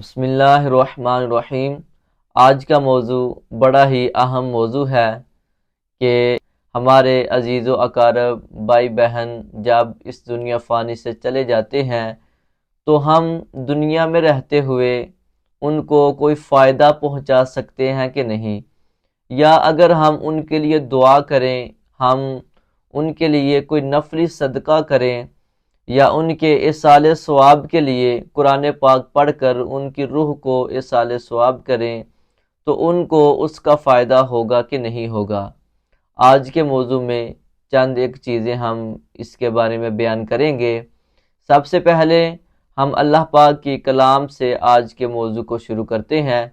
بسم اللہ الرحمن الرحیم۔ آج کا موضوع بڑا ہی اہم موضوع ہے کہ ہمارے عزیز و اقارب بھائی بہن جب اس دنیا فانی سے چلے جاتے ہیں تو ہم دنیا میں رہتے ہوئے ان کو کوئی فائدہ پہنچا سکتے ہیں کہ نہیں، یا اگر ہم ان کے لیے دعا کریں، ہم ان کے لیے کوئی نفلی صدقہ کریں یا ان کے ایصال ثواب کے لیے قرآن پاک پڑھ کر ان کی روح کو ایصال ثواب کریں تو ان کو اس کا فائدہ ہوگا کہ نہیں ہوگا۔ آج کے موضوع میں چند ایک چیزیں ہم اس کے بارے میں بیان کریں گے۔ سب سے پہلے ہم اللہ پاک کی کلام سے آج کے موضوع کو شروع کرتے ہیں۔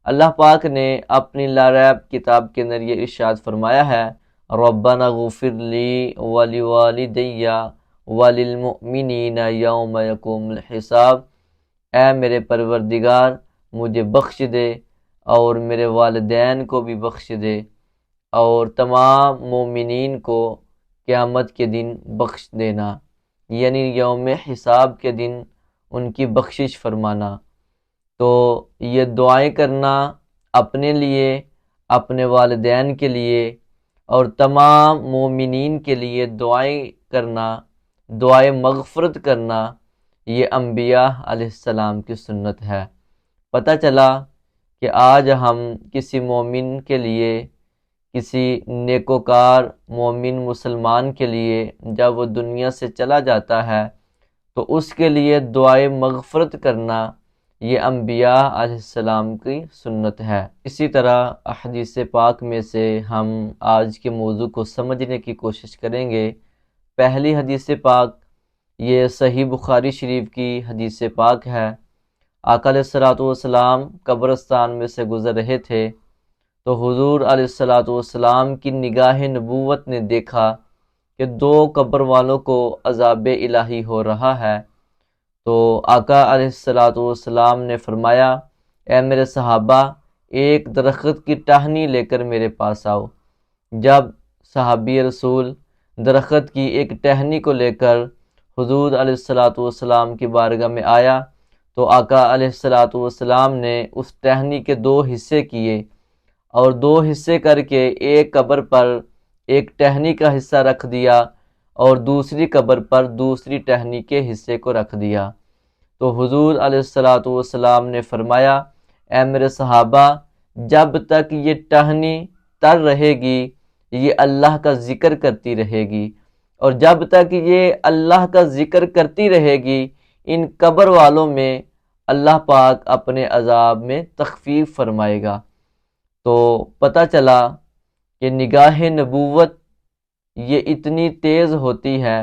اللہ پاک نے اپنی لاریب کتاب کے اندر یہ ارشاد فرمایا ہے، ربنا غفر لی ولوالدی وللمؤمنین یوم یقوم الحساب، اے میرے پروردگار مجھے بخش دے اور میرے والدین کو بھی بخش دے اور تمام مومنین کو قیامت کے دن بخش دینا، یعنی یوم حساب کے دن ان کی بخشش فرمانا۔ تو یہ دعائیں کرنا اپنے لیے، اپنے والدین کے لیے اور تمام مومنین کے لیے دعائیں کرنا، دعائیں مغفرت کرنا، یہ انبیاء علیہ السلام کی سنت ہے۔ پتہ چلا کہ آج ہم کسی مومن کے لیے، کسی نیکوکار مومن مسلمان کے لیے جب وہ دنیا سے چلا جاتا ہے تو اس کے لیے دعائیں مغفرت کرنا یہ انبیاء علیہ السلام کی سنت ہے۔ اسی طرح احادیث پاک میں سے ہم آج کے موضوع کو سمجھنے کی کوشش کریں گے۔ پہلی حدیث پاک یہ صحیح بخاری شریف کی حدیث پاک ہے۔ آقا علیہ الصلوۃ والسلام قبرستان میں سے گزر رہے تھے تو حضور علیہ الصلوۃ والسلام کی نگاہ نبوت نے دیکھا کہ دو قبر والوں کو عذاب الہی ہو رہا ہے۔ تو آقا علیہ الصلوۃ والسلام نے فرمایا، اے میرے صحابہ، ایک درخت کی ٹہنی لے کر میرے پاس آؤ۔ جب صحابی رسول درخت کی ایک ٹہنی کو لے کر حضور علیہ الصلوۃ والسلام کی بارگاہ میں آیا تو آقا علیہ الصلوۃ والسلام نے اس ٹہنی کے دو حصے کیے اور دو حصے کر کے ایک قبر پر ایک ٹہنی کا حصہ رکھ دیا اور دوسری قبر پر دوسری ٹہنی کے حصے کو رکھ دیا۔ تو حضور علیہ الصلوۃ والسلام نے فرمایا، اے میرے صحابہ، جب تک یہ ٹہنی تر رہے گی یہ اللہ کا ذکر کرتی رہے گی، اور جب تک یہ اللہ کا ذکر کرتی رہے گی ان قبر والوں میں اللہ پاک اپنے عذاب میں تخفیف فرمائے گا۔ تو پتہ چلا کہ نگاہ نبوت یہ اتنی تیز ہوتی ہے،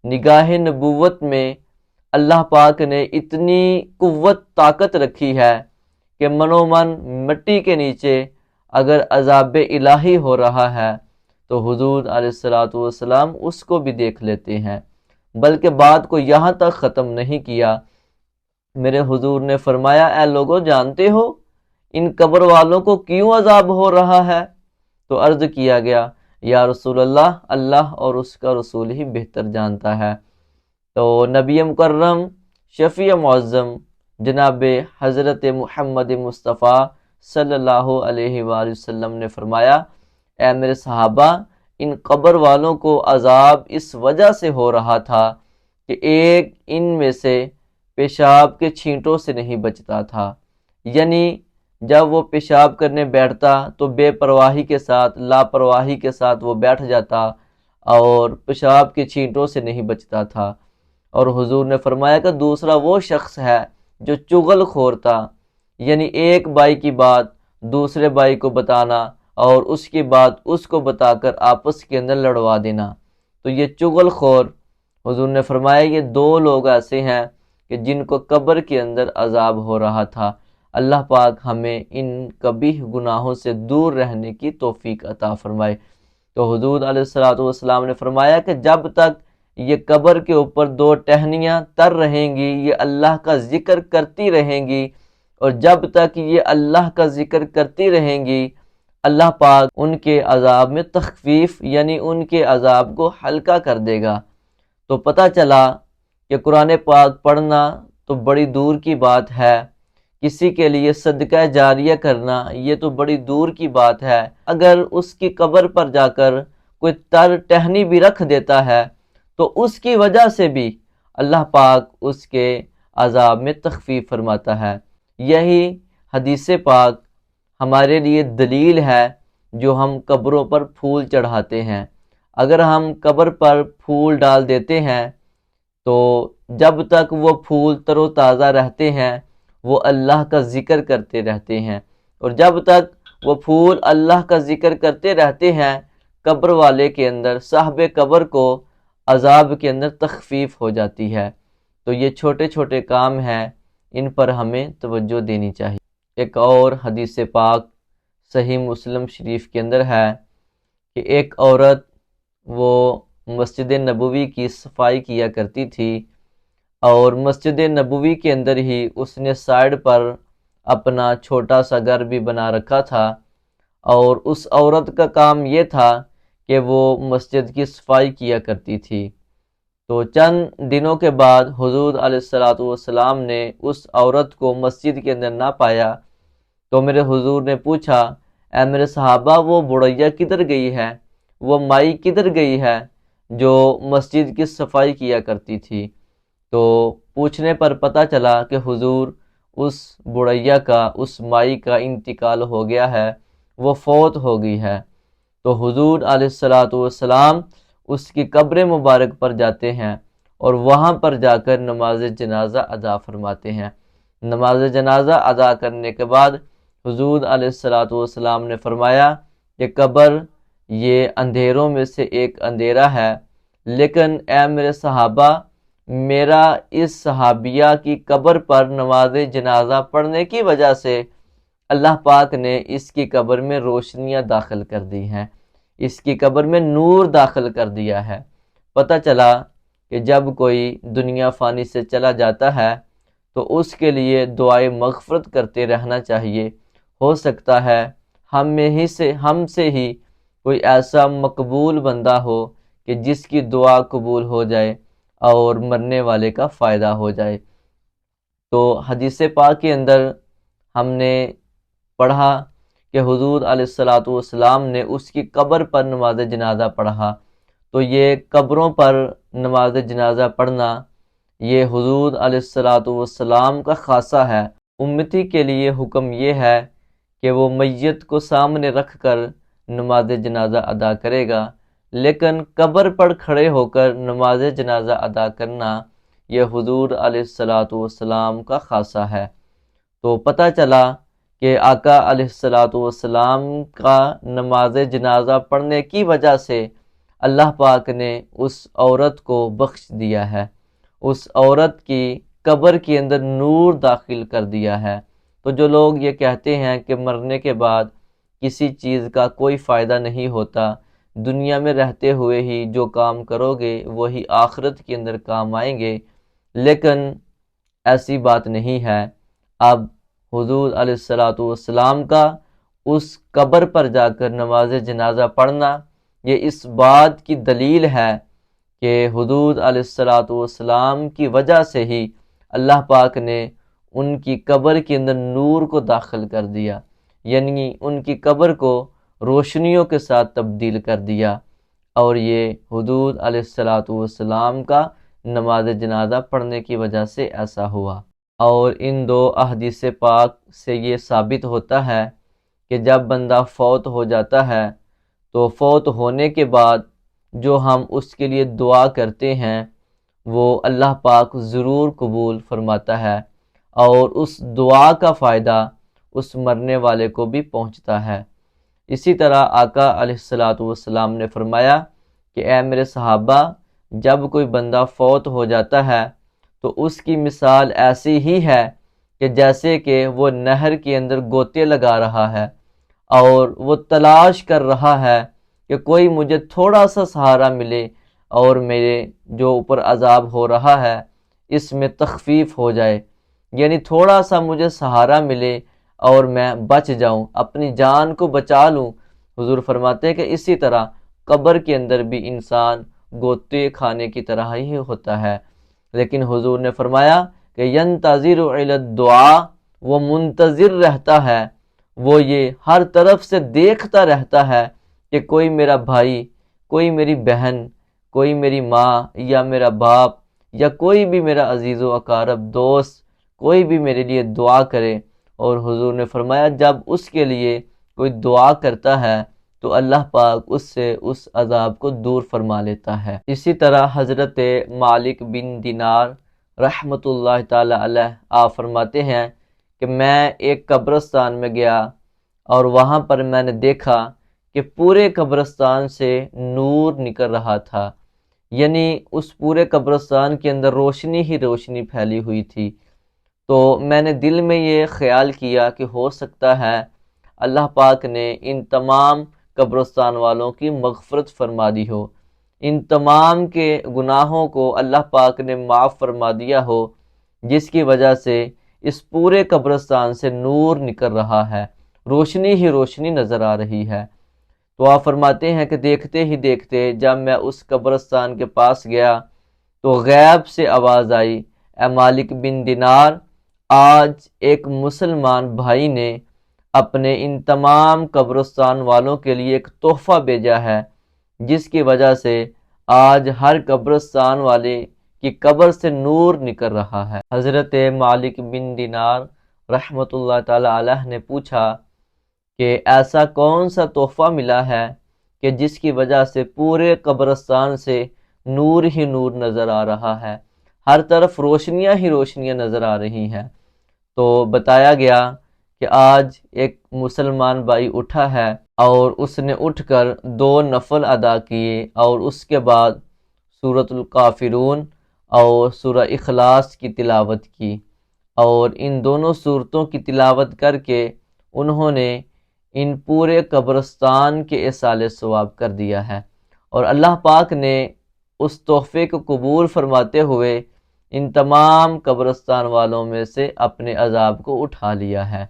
نگاہ نبوت میں اللہ پاک نے اتنی قوت طاقت رکھی ہے کہ منو من مٹی کے نیچے اگر عذاب الہی ہو رہا ہے تو حضور علیہ الصلوۃ والسلام اس کو بھی دیکھ لیتے ہیں۔ بلکہ بات کو یہاں تک ختم نہیں کیا، میرے حضور نے فرمایا، اے لوگو جانتے ہو ان قبر والوں کو کیوں عذاب ہو رہا ہے؟ تو عرض کیا گیا، یا رسول اللہ، اللہ اور اس کا رسول ہی بہتر جانتا ہے۔ تو نبی مکرم شفیع معظم جناب حضرت محمد مصطفیٰ صلی اللہ علیہ وآلہ وسلم نے فرمایا، اے میرے صحابہ، ان قبر والوں کو عذاب اس وجہ سے ہو رہا تھا کہ ایک ان میں سے پیشاب کے چھینٹوں سے نہیں بچتا تھا، یعنی جب وہ پیشاب کرنے بیٹھتا تو بے پرواہی کے ساتھ، لاپرواہی کے ساتھ وہ بیٹھ جاتا اور پیشاب کے چھینٹوں سے نہیں بچتا تھا۔ اور حضور نے فرمایا کہ دوسرا وہ شخص ہے جو چغل خور تھا، یعنی ایک بھائی کی بات دوسرے بھائی کو بتانا اور اس کی بات اس کو بتا کر آپس کے اندر لڑوا دینا۔ تو یہ چغل خور، حضور نے فرمایا یہ دو لوگ ایسے ہیں کہ جن کو قبر کے اندر عذاب ہو رہا تھا۔ اللہ پاک ہمیں ان قبیح گناہوں سے دور رہنے کی توفیق عطا فرمائے۔ تو حضور علیہ الصلوۃ والسلام نے فرمایا کہ جب تک یہ قبر کے اوپر دو ٹہنیاں تر رہیں گی یہ اللہ کا ذکر کرتی رہیں گی، اور جب تک یہ اللہ کا ذکر کرتی رہیں گی اللہ پاک ان کے عذاب میں تخفیف، یعنی ان کے عذاب کو ہلکا کر دے گا۔ تو پتہ چلا کہ قرآن پاک پڑھنا تو بڑی دور کی بات ہے کسی کے لیے صدقہ جاریہ کرنا یہ تو بڑی دور کی بات ہے، اگر اس کی قبر پر جا کر کوئی تر ٹہنی بھی رکھ دیتا ہے تو اس کی وجہ سے بھی اللہ پاک اس کے عذاب میں تخفیف فرماتا ہے۔ یہی حدیث پاک ہمارے لیے دلیل ہے جو ہم قبروں پر پھول چڑھاتے ہیں۔ اگر ہم قبر پر پھول ڈال دیتے ہیں تو جب تک وہ پھول تر و تازہ رہتے ہیں وہ اللہ کا ذکر کرتے رہتے ہیں، اور جب تک وہ پھول اللہ کا ذکر کرتے رہتے ہیں قبر والے کے اندر، صاحب قبر کو عذاب کے اندر تخفیف ہو جاتی ہے۔ تو یہ چھوٹے چھوٹے کام ہیں، ان پر ہمیں توجہ دینی چاہیے۔ ایک اور حدیث پاک صحیح مسلم شریف کے اندر ہے کہ ایک عورت وہ مسجد نبوی کی صفائی کیا کرتی تھی، اور مسجد نبوی کے اندر ہی اس نے سائڈ پر اپنا چھوٹا سا گھر بھی بنا رکھا تھا، اور اس عورت کا کام یہ تھا کہ وہ مسجد کی صفائی کیا کرتی تھی۔ تو چند دنوں کے بعد حضور علیہ الصلوۃ والسلام نے اس عورت کو مسجد کے اندر نہ پایا، تو میرے حضور نے پوچھا، اے میرے صحابہ، وہ بڑھیا کدھر گئی ہے، وہ مائی کدھر گئی ہے جو مسجد کی صفائی کیا کرتی تھی؟ تو پوچھنے پر پتہ چلا کہ حضور اس بڑھیا کا، اس مائی کا انتقال ہو گیا ہے، وہ فوت ہو گئی ہے۔ تو حضور علیہ الصلوۃ والسلام اس کی قبر مبارک پر جاتے ہیں اور وہاں پر جا کر نماز جنازہ ادا فرماتے ہیں۔ نماز جنازہ ادا کرنے کے بعد حضور علیہ الصلوۃ والسلام نے فرمایا کہ قبر یہ اندھیروں میں سے ایک اندھیرا ہے، لیکن اے میرے صحابہ، میرا اس صحابیہ کی قبر پر نماز جنازہ پڑھنے کی وجہ سے اللہ پاک نے اس کی قبر میں روشنیاں داخل کر دی ہیں، اس کی قبر میں نور داخل کر دیا ہے۔ پتہ چلا کہ جب کوئی دنیا فانی سے چلا جاتا ہے تو اس کے لیے دعائے مغفرت کرتے رہنا چاہیے۔ ہو سکتا ہے ہم سے ہی کوئی ایسا مقبول بندہ ہو کہ جس کی دعا قبول ہو جائے اور مرنے والے کا فائدہ ہو جائے۔ تو حدیث پاک کے اندر ہم نے پڑھا کہ حضور علیہ الصلوۃ والسلام نے اس کی قبر پر نماز جنازہ پڑھا۔ تو یہ قبروں پر نماز جنازہ پڑھنا یہ حضور علیہ الصلوۃ والسلام کا خاصہ ہے۔ امتی کے لیے حکم یہ ہے کہ وہ میت کو سامنے رکھ کر نماز جنازہ ادا کرے گا، لیکن قبر پر کھڑے ہو کر نماز جنازہ ادا کرنا یہ حضور علیہ الصلوۃ والسلام کا خاصہ ہے۔ تو پتہ چلا کہ آقا علیہ الصلوۃ والسلام کا نماز جنازہ پڑھنے کی وجہ سے اللہ پاک نے اس عورت کو بخش دیا ہے، اس عورت کی قبر کے اندر نور داخل کر دیا ہے۔ تو جو لوگ یہ کہتے ہیں کہ مرنے کے بعد کسی چیز کا کوئی فائدہ نہیں ہوتا، دنیا میں رہتے ہوئے ہی جو کام کرو گے وہی آخرت کے اندر کام آئیں گے، لیکن ایسی بات نہیں ہے۔ اب حضور علیہ الصلوۃ والسلام کا اس قبر پر جا کر نماز جنازہ پڑھنا یہ اس بات کی دلیل ہے کہ حضور علیہ الصلوۃ والسلام کی وجہ سے ہی اللہ پاک نے ان کی قبر کے اندر نور کو داخل کر دیا، یعنی ان کی قبر کو روشنیوں کے ساتھ تبدیل کر دیا، اور یہ حضور علیہ الصلوۃ والسلام کا نماز جنازہ پڑھنے کی وجہ سے ایسا ہوا۔ اور ان دو احادیث پاک سے یہ ثابت ہوتا ہے کہ جب بندہ فوت ہو جاتا ہے تو فوت ہونے کے بعد جو ہم اس کے لیے دعا کرتے ہیں وہ اللہ پاک ضرور قبول فرماتا ہے، اور اس دعا کا فائدہ اس مرنے والے کو بھی پہنچتا ہے۔ اسی طرح آقا علیہ الصلوۃ والسلام نے فرمایا کہ اے میرے صحابہ، جب کوئی بندہ فوت ہو جاتا ہے تو اس کی مثال ایسی ہی ہے کہ جیسے کہ وہ نہر کے اندر گوتے لگا رہا ہے اور وہ تلاش کر رہا ہے کہ کوئی مجھے تھوڑا سا سہارا ملے اور میرے جو اوپر عذاب ہو رہا ہے اس میں تخفیف ہو جائے، یعنی تھوڑا سا مجھے سہارا ملے اور میں بچ جاؤں، اپنی جان کو بچا لوں۔ حضور فرماتے ہیں کہ اسی طرح قبر کے اندر بھی انسان گوتے کھانے کی طرح ہی ہوتا ہے، لیکن حضور نے فرمایا کہ ینتظر الی الدعاء وہ منتظر رہتا ہے، وہ یہ ہر طرف سے دیکھتا رہتا ہے کہ کوئی میرا بھائی، کوئی میری بہن، کوئی میری ماں یا میرا باپ یا کوئی بھی میرا عزیز و اقارب دوست کوئی بھی میرے لیے دعا کرے۔ اور حضور نے فرمایا جب اس کے لیے کوئی دعا کرتا ہے تو اللہ پاک اس سے اس عذاب کو دور فرما لیتا ہے۔ اسی طرح حضرت مالک بن دینار رحمۃ اللہ تعالی علیہ آپ فرماتے ہیں کہ میں ایک قبرستان میں گیا اور وہاں پر میں نے دیکھا کہ پورے قبرستان سے نور نکل رہا تھا، یعنی اس پورے قبرستان کے اندر روشنی ہی روشنی پھیلی ہوئی تھی۔ تو میں نے دل میں یہ خیال کیا کہ ہو سکتا ہے اللہ پاک نے ان تمام قبرستان والوں کی مغفرت فرما دی ہو، ان تمام کے گناہوں کو اللہ پاک نے معاف فرما دیا ہو، جس کی وجہ سے اس پورے قبرستان سے نور نکل رہا ہے، روشنی ہی روشنی نظر آ رہی ہے۔ تو آپ فرماتے ہیں کہ دیکھتے ہی دیکھتے جب میں اس قبرستان کے پاس گیا تو غیب سے آواز آئی، اے مالک بن دینار، آج ایک مسلمان بھائی نے اپنے ان تمام قبرستان والوں کے لیے ایک تحفہ بھیجا ہے، جس کی وجہ سے آج ہر قبرستان والے کی قبر سے نور نکل رہا ہے۔ حضرت مالک بن دینار رحمۃ اللہ تعالی علیہ نے پوچھا کہ ایسا کون سا تحفہ ملا ہے کہ جس کی وجہ سے پورے قبرستان سے نور ہی نور نظر آ رہا ہے، ہر طرف روشنیاں ہی روشنیاں نظر آ رہی ہیں؟ تو بتایا گیا کہ آج ایک مسلمان بھائی اٹھا ہے اور اس نے اٹھ کر 2 نفل ادا کیے اور اس کے بعد سورۃ الکافرون اور سورہ اخلاص کی تلاوت کی، اور ان دونوں صورتوں کی تلاوت کر کے انہوں نے ان پورے قبرستان کے ایصال ثواب کر دیا ہے، اور اللہ پاک نے اس تحفے کو قبول فرماتے ہوئے ان تمام قبرستان والوں میں سے اپنے عذاب کو اٹھا لیا ہے۔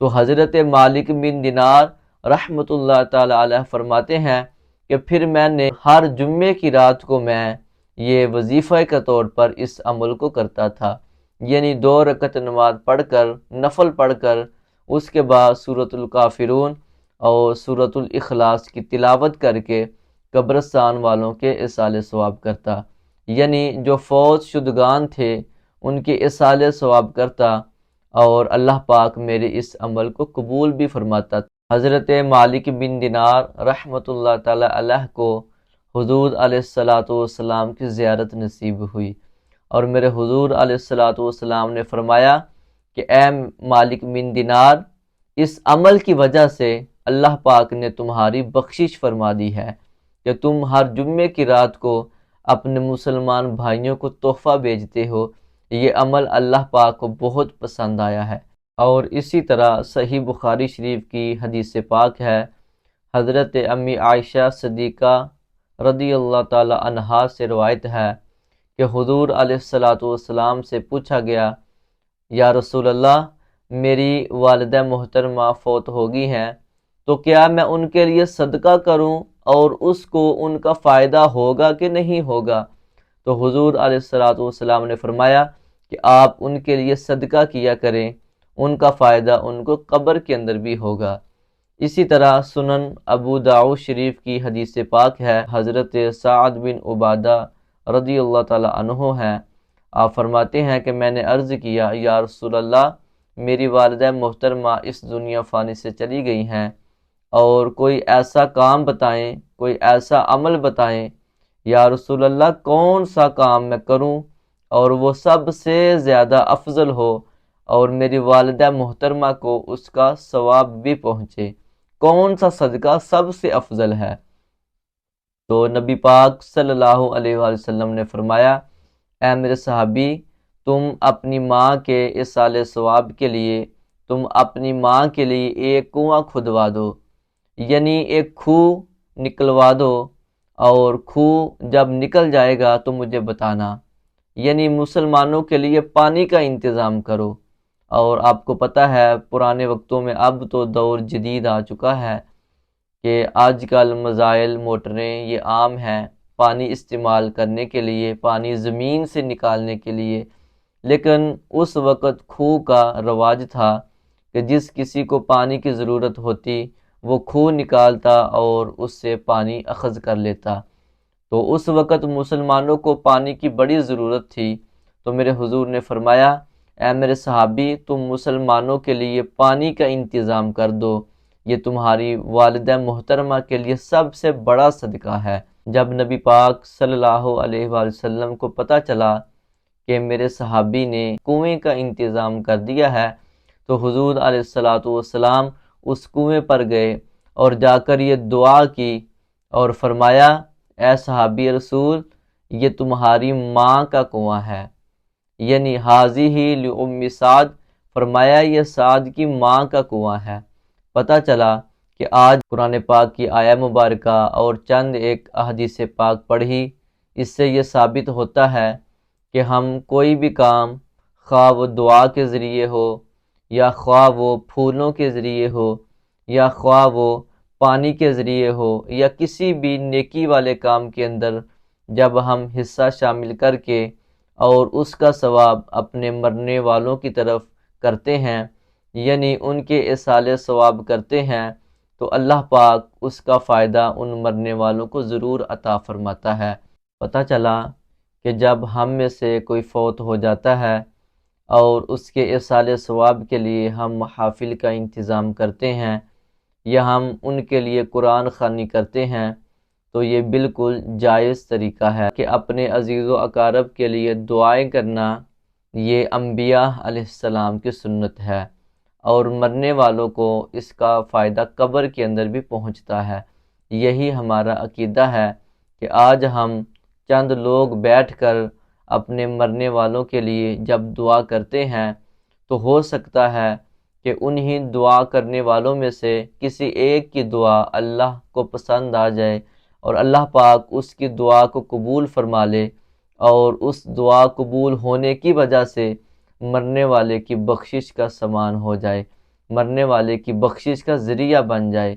تو حضرت مالک بن دینار رحمۃ اللہ تعالی علیہ فرماتے ہیں کہ پھر میں نے ہر جمعے کی رات کو میں یہ وظیفہ کے طور پر اس عمل کو کرتا تھا، یعنی 2 رکعت نماز پڑھ کر، نفل پڑھ کر، اس کے بعد سورۃ الکافرون اور سورۃ الاخلاص کی تلاوت کر کے قبرستان والوں کے ایصال ثواب کرتا، یعنی جو فوت شدگان تھے ان کے ایصال ثواب کرتا، اور اللہ پاک میرے اس عمل کو قبول بھی فرماتا تھا۔ حضرت مالک بن دینار رحمۃ اللہ تعالی علیہ کو حضور علیہ الصلاۃ والسلام کی زیارت نصیب ہوئی، اور میرے حضور علیہ الصلاۃ والسلام نے فرمایا کہ اے مالک بن دینار، اس عمل کی وجہ سے اللہ پاک نے تمہاری بخشش فرما دی ہے کہ تم ہر جمعے کی رات کو اپنے مسلمان بھائیوں کو تحفہ بھیجتے ہو، یہ عمل اللہ پاک کو بہت پسند آیا ہے۔ اور اسی طرح صحیح بخاری شریف کی حدیث پاک ہے، حضرت امی عائشہ صدیقہ رضی اللہ تعالی عنہا سے روایت ہے کہ حضور علیہ الصلاۃ والسلام سے پوچھا گیا، یا رسول اللہ، میری والدہ محترمہ فوت ہو گئی ہیں، تو کیا میں ان کے لیے صدقہ کروں اور اس کو ان کا فائدہ ہوگا کہ نہیں ہوگا؟ تو حضور علیہ الصلاۃ والسلام نے فرمایا کہ آپ ان کے لیے صدقہ کیا کریں، ان کا فائدہ ان کو قبر کے اندر بھی ہوگا۔ اسی طرح سنن ابو داؤد شریف کی حدیث پاک ہے، حضرت سعد بن عبادہ رضی اللہ تعالی عنہ ہیں، آپ فرماتے ہیں کہ میں نے عرض کیا، یا رسول اللہ، میری والدہ محترمہ اس دنیا فانی سے چلی گئی ہیں، اور کوئی ایسا کام بتائیں، کوئی ایسا عمل بتائیں یا رسول اللہ، کون سا کام میں کروں اور وہ سب سے زیادہ افضل ہو اور میری والدہ محترمہ کو اس کا ثواب بھی پہنچے، کون سا صدقہ سب سے افضل ہے؟ تو نبی پاک صلی اللہ علیہ وآلہ وسلم نے فرمایا، اے میرے صحابی، تم اپنی ماں کے ایصال ثواب کے لیے تم اپنی ماں کے لیے ایک کنواں کھدوا دو، یعنی ایک کھوہ نکلوا دو، اور کھوہ جب نکل جائے گا تو مجھے بتانا، یعنی مسلمانوں کے لیے پانی کا انتظام کرو۔ اور آپ کو پتہ ہے پرانے وقتوں میں، اب تو دور جدید آ چکا ہے کہ آج کل میزائل موٹریں یہ عام ہیں، پانی استعمال کرنے کے لیے، پانی زمین سے نکالنے کے لیے لیکن اس وقت کھو کا رواج تھا کہ جس کسی کو پانی کی ضرورت ہوتی وہ کھو نکالتا اور اس سے پانی اخذ کر لیتا۔ تو اس وقت مسلمانوں کو پانی کی بڑی ضرورت تھی، تو میرے حضور نے فرمایا، اے میرے صحابی، تم مسلمانوں کے لیے پانی کا انتظام کر دو، یہ تمہاری والدہ محترمہ کے لیے سب سے بڑا صدقہ ہے۔ جب نبی پاک صلی اللہ علیہ وآلہ وسلم کو پتہ چلا کہ میرے صحابی نے کنویں کا انتظام کر دیا ہے، تو حضور علیہ الصلاۃ والسلام اس کنویں پر گئے اور جا کر یہ دعا کی اور فرمایا، اے صحابی رسول، یہ تمہاری ماں کا کنواں ہے، یعنی حاضی ہی لأم سعد، فرمایا یہ سعد کی ماں کا کنواں ہے۔ پتہ چلا کہ آج قرآن پاک کی آیہ مبارکہ اور چند ایک احادیث پاک پڑھی، اس سے یہ ثابت ہوتا ہے کہ ہم کوئی بھی کام، خواہ وہ دعا کے ذریعے ہو، یا خواہ وہ پھولوں کے ذریعے ہو، یا خواہ وہ پانی کے ذریعے ہو، یا کسی بھی نیکی والے کام کے اندر جب ہم حصہ شامل کر کے اور اس کا ثواب اپنے مرنے والوں کی طرف کرتے ہیں، یعنی ان کے ایصال ثواب کرتے ہیں، تو اللہ پاک اس کا فائدہ ان مرنے والوں کو ضرور عطا فرماتا ہے۔ پتہ چلا کہ جب ہم میں سے کوئی فوت ہو جاتا ہے اور اس کے ایصال ثواب کے لیے ہم محافل کا انتظام کرتے ہیں یا ہم ان کے لیے قرآن خوانی کرتے ہیں، تو یہ بالکل جائز طریقہ ہے کہ اپنے عزیز و اقارب کے لیے دعائیں کرنا، یہ انبیاء علیہ السلام کی سنت ہے، اور مرنے والوں کو اس کا فائدہ قبر کے اندر بھی پہنچتا ہے۔ یہی ہمارا عقیدہ ہے کہ آج ہم چند لوگ بیٹھ کر اپنے مرنے والوں کے لیے جب دعا کرتے ہیں، تو ہو سکتا ہے کہ انہی دعا کرنے والوں میں سے کسی ایک کی دعا اللہ کو پسند آ جائے اور اللہ پاک اس کی دعا کو قبول فرما لے، اور اس دعا قبول ہونے کی وجہ سے مرنے والے کی بخشش کا سامان ہو جائے، مرنے والے کی بخشش کا ذریعہ بن جائے۔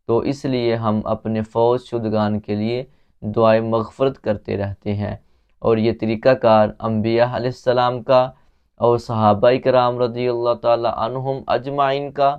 تو اس لیے ہم اپنے فوت شدگان کے لیے دعائے مغفرت کرتے رہتے ہیں، اور یہ طریقہ کار انبیاء علیہ السلام کا اور صحابہ کرام رضی اللہ تعالی عنہم اجمعین کا